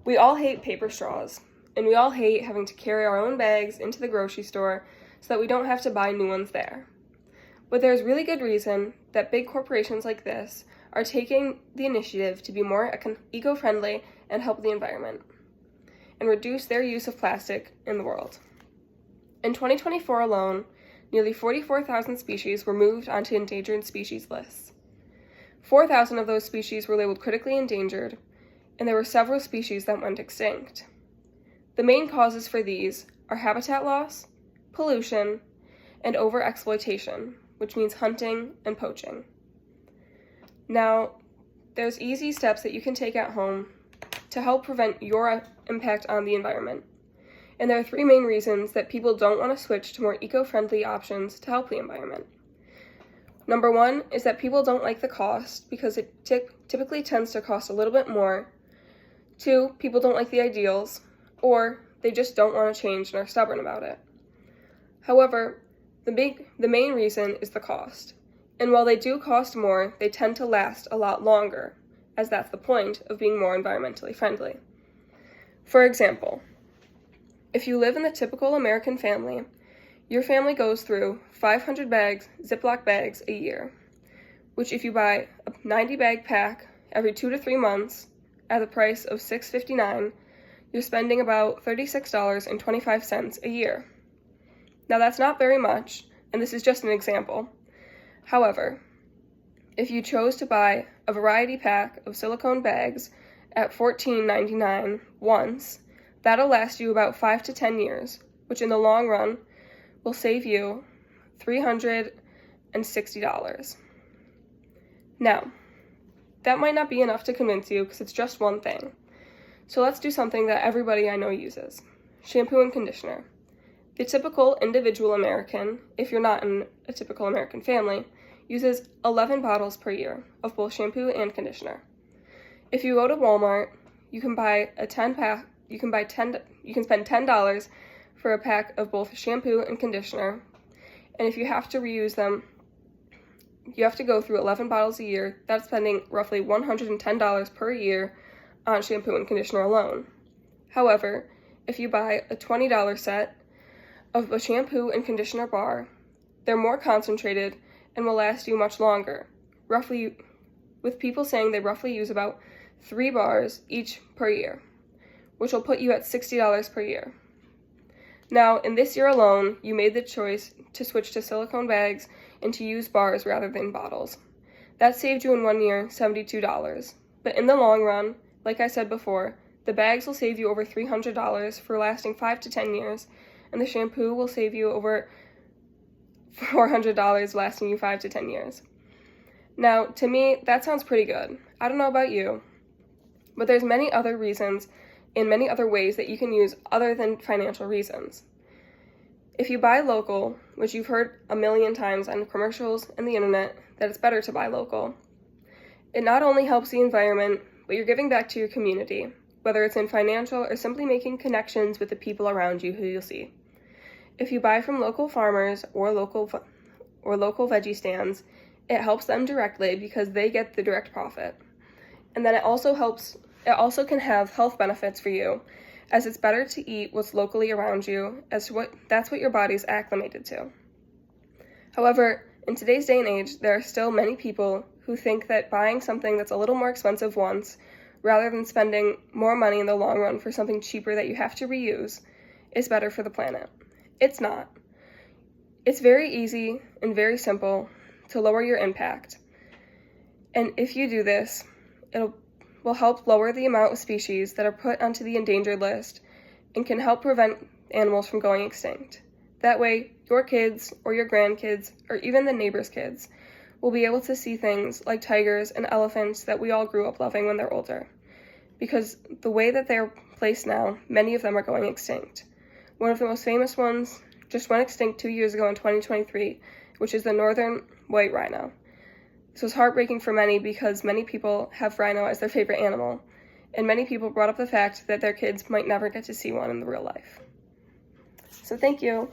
We all hate paper straws, and we all hate having to carry our own bags into the grocery store so that we don't have to buy new ones there. But there's really good reason that big corporations like this are taking the initiative to be more eco-friendly and help the environment, and reduce their use of plastic in the world. In 2024 alone, nearly 44,000 species were moved onto endangered species lists. 4,000 of those species were labeled critically endangered, and there were several species that went extinct. The main causes for these are habitat loss, pollution, and overexploitation, which means hunting and poaching. Now, there's easy steps that you can take at home to help prevent your impact on the environment. And there are three main reasons that people don't want to switch to more eco-friendly options to help the environment. Number one is that people don't like the cost because it typically tends to cost a little bit more. Two, people don't like the ideals, or they just don't want to change and are stubborn about it. However, the main reason is the cost. And while they do cost more, they tend to last a lot longer, as that's the point of being more environmentally friendly. For example, if you live in the typical American family, your family goes through 500 Ziploc bags a year, which if you buy a 90-bag pack every 2 to 3 months at the price of $6.59, you're spending about $36.25 a year. Now that's not very much, and this is just an example. However, if you chose to buy a variety pack of silicone bags at $14.99 once, that'll last you about 5 to 10 years, which in the long run will save you $360. Now, that might not be enough to convince you because it's just one thing. So let's do something that everybody I know uses: shampoo and conditioner. The typical individual American, if you're not in a typical American family, uses 11 bottles per year of both shampoo and conditioner. If you go to Walmart, you can buy a 10-pack. You can spend $10 for a pack of both shampoo and conditioner, and if you have to reuse them, you have to go through 11 bottles a year. That's spending roughly $110 per year on shampoo and conditioner alone. However, if you buy a $20 set of a shampoo and conditioner bar, they're more concentrated and will last you much longer, roughly, with people saying they roughly use about 3 bars each per year, which will put you at $60 per year. Now, in this year alone, you made the choice to switch to silicone bags and to use bars rather than bottles. That saved you in 1 year $72. But in the long run, like I said before, the bags will save you over $300 for lasting 5 to 10 years, and the shampoo will save you over $400 lasting you 5 to 10 years. Now, to me, that sounds pretty good. I don't know about you, but there's many other reasons in many other ways that you can use other than financial reasons. If you buy local, which you've heard a million times on commercials and the internet that it's better to buy local, it not only helps the environment, but you're giving back to your community, whether it's in financial or simply making connections with the people around you who you'll see. If you buy from local farmers or local veggie stands, it helps them directly because they get the direct profit. And then it also can have health benefits for you, as it's better to eat what's locally around you, that's what your body's acclimated to. However, in today's day and age, there are still many people who think that buying something that's a little more expensive once, rather than spending more money in the long run for something cheaper that you have to reuse, is better for the planet. It's not. It's very easy and very simple to lower your impact. And if you do this, it will help lower the amount of species that are put onto the endangered list and can help prevent animals from going extinct. That way, your kids or your grandkids or even the neighbors' kids will be able to see things like tigers and elephants that we all grew up loving when they're older. Because the way that they're placed now, many of them are going extinct. One of the most famous ones just went extinct 2 years ago in 2023, which is the northern white rhino. This was heartbreaking for many because many people have rhino as their favorite animal, and many people brought up the fact that their kids might never get to see one in the real life. So thank you.